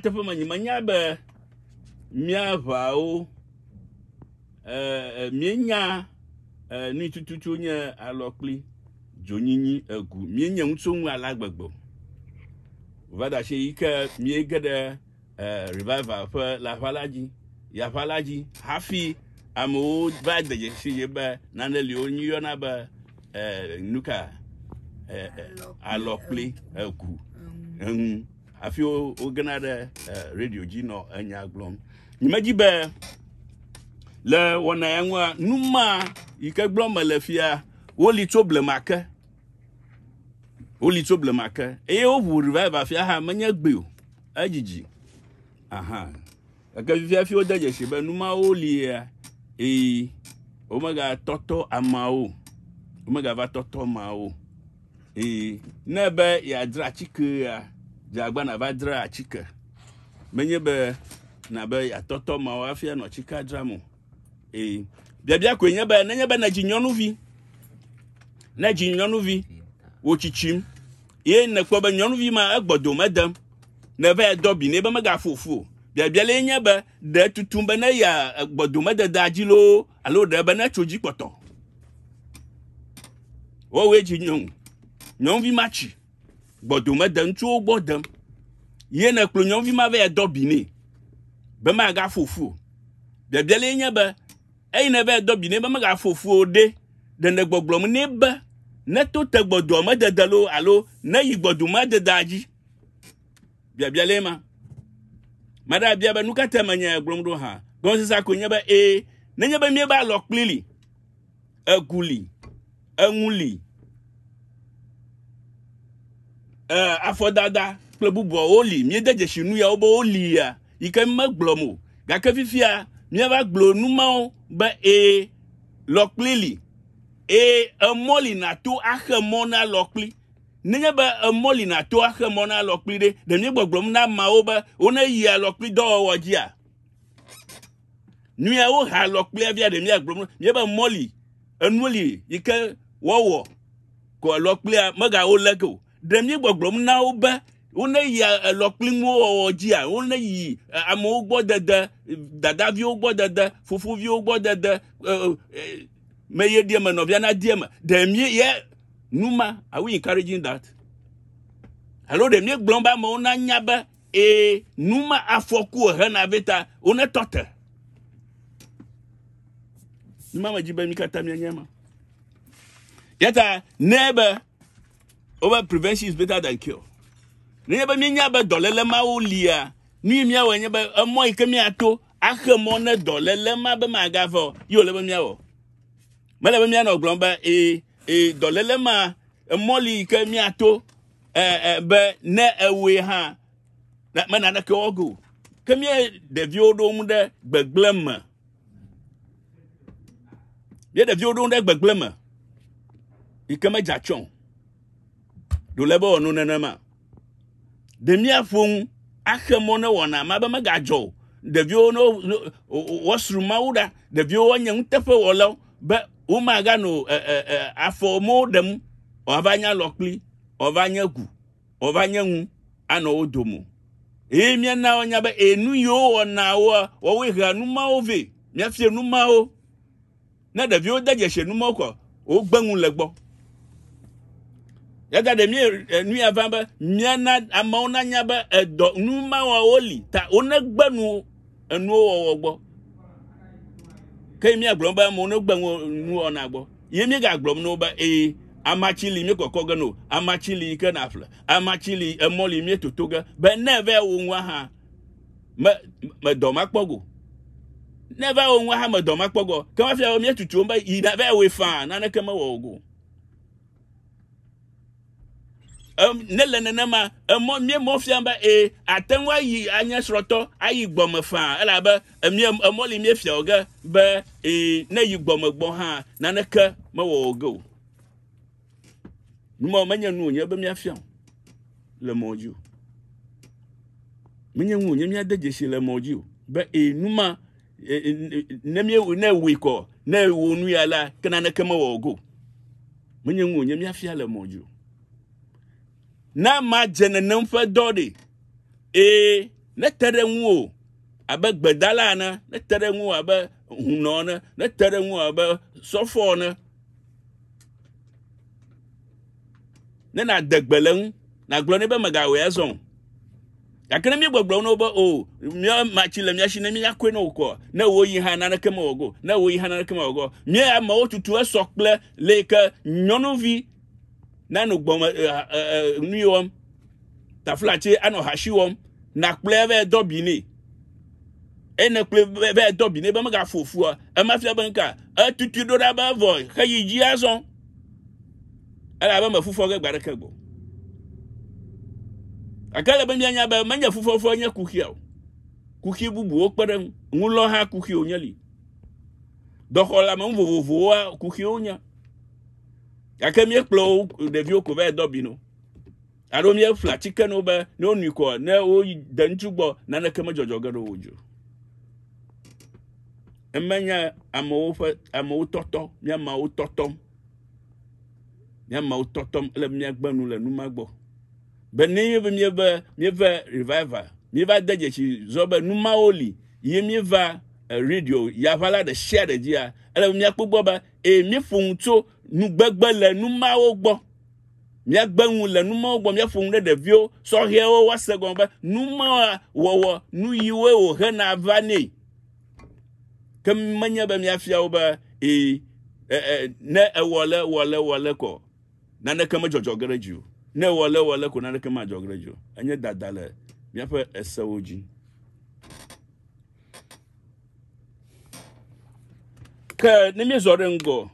teƒe me nyemenya be miavawo mienya ni tututu nye alɔkpli dzonyinyi egu mienye ŋutsonu ala gbegbe va da shi ke miege ɖe revival ƒe laƒala dzi yaƒala dzi hafi amewo va de dzesi be nane li wo yɔna be nuka alɔkpli egu hafi wo gena ɖe radio dzi nɔ enya gblɔm nyimedzi be le wɔna ya ŋua numa yi ke gblɔm mele fia woli tso blemake eye woʋu revival fia ha menye gbe o edzidzi aha eke fifia fi wo de dzesi be numawo lia omega tɔtɔ amawo omega va tɔtɔ mawo ne be ya dra atike ya dzagba na va dra atike menye be na be ya tɔtɔ mawo afia no atike dra mo biabia ko nye be nenye be na dzi nyɔnuvi wo chichim ye ne kpɔ be nyɔnuvi ma egbodo medem ne va do bi ne be mega fofu biabia le nye be de tutum be ne ya egbodo medede adzi lo alo de be ne tso dzi kpɔtɔ wo we dzi nyɔnuvi ma tsi gbodo medem tso gbodem ye ne kplo nyɔnuvi ma va do bi ne be ma ga fofu biabia le nye be eyi ne va do bi ne be mega fofu o de ne gbɔgblɔm ne be ne to te gbodo medede lo alo ne yi gbodo medede adzi biabia le ma mada bia be nu ka te menye gblɔm do ha gon sisa ko nye be ne nye be mie ba alɔkpli li eguli eŋuli afɔdada kple bubu woli mie de dzesi nu ya wo be woli ya yi ke me gblɔm o gake fifia mie va gblɔ numawo be lɔkpli li emɔli na to axe mɔ na lɔkpli nenye be emɔli na to axe mɔ na lɔkpli de mie gbɔgblɔm na mawo be wone yi alɔkpli dɔwɔwɔ dzia nuya wo ha alɔkplia via de mie gblɔm mie be mɔli enuli yi ke wɔwɔ ko alɔkplia mega wo leke o de mie gbɔgblɔm na wo be wone yi alɔkpli ŋuwo wɔwɔ dzia wone yi amewo gbɔ dede dadaviwo gbɔ dede fofoviwo gbɔ dede me ye die me novia na die me de mie ye numa are we encouraging that hello de mie gblɔm ba me ona nya be numa afɔku he na veta one tɔte numa me dzi be mi kata mie nyama yata nebe over prevention is better than cure ne be mi nya be dɔlele ma wo lia nu mi awo nye be emɔ yi ke mi ato axe mɔ ne dɔlele ma be ma gavɔ yo le be mi awo mele be mia no gblɔm be dɔlele ma emɔli ke miato be ne ewe ha me na ke wogo ke mie ɖeviwo ɖo mu ɖe gbegble me ye ɖeviwo ɖo ɖe gbegble me yi ke me dzatsɔn do le be wɔ nu nenema de mia ƒoŋu axe mɔ ne wɔna ma be megadzɔ ɖeviwo no wosru mawu ɖa ɖeviwo nye ŋuteƒe wɔlawo be uma gano afɔ mo dem ovanya lɔkpli ovanya gu ovanya ŋu ano wodomo mia na onya be enu yo ona wo we ha nu mawo ve mia fie nu mawo na devio de je nu mawo ko o gbanwu le gbo ya ga de mie nu ya va be mia na amawo na nya be edo nu mawo oli ta one gbanu enu wo gbo ke mi agblɔm be mo no gbanwo nu ona gbo ye mi ga gblɔm no be amachili mi kokko ge no amachili ke na fle amachili emoli mi totoge be never wo nwa ha me do makpogo never wo nwa ha me do makpogo ke ma fia mi tutu be yi na be we fa na ne ke me wo go ne le nenema emo mi mo fia be atenwa yi anya sroto ayi gbome fa ela be mi emoli mi fia oge be ne yi gbome gbo ha na ne ke me wo go numo menye nu nye be mi afia le moju menye nu nye mi ade jeshi le moju be numa ne mi ne wi ko ne wo nu ya la ke na ne ke me wo go menye nu nye mi afia le moju na ma jene nemfe dode ne terengu abe gbedala na ne terengu abe hunona ne terengu abe sofona ne na degbelen na glone be magawe azon yakene mi gbogbo no ba o mi machile mi ahine mi yakwe no ko na wo yi ha na kema ogo na wo yi ha na kema ogo mi ama otutu esokle leke nyonovi na no gbom nuwom taflache ano hashiwom na pleve dobini ene pleve dobini ba maga fofua e ma fia banka atutu do da ba voy kayi ji azon ala ba mafufo ga gbare kagbo akala ba mianya ba manya fufofo anya kukiao kuki bubu okpere ngulo ha kuki onyali dokola ma mvovovo wa kuki onya akemi ekplo de vi okobe dobino aro mi flatika no ba no niko na o dantugbo na na kema jojogaro ojo emanya amo toto nya ma o totom le mi agbanu le numagbo beni be mi va revival mi va deje chi zobe numa oli ye mi va radio ya vala de share de dia ele mi akpogbo ba e mi funto nu gbegbe le numa ogbo mi agbanu le numa ogbo mi fun de vio so he o wasegon ba numa wo nu yiwe o he na vani kem manya ba mi afia o ba ne wole ko na ne kama jojogere ju ne wole ko na ne kama jogere ju anye dadale mi afa esawoji ka ne mi zore ngo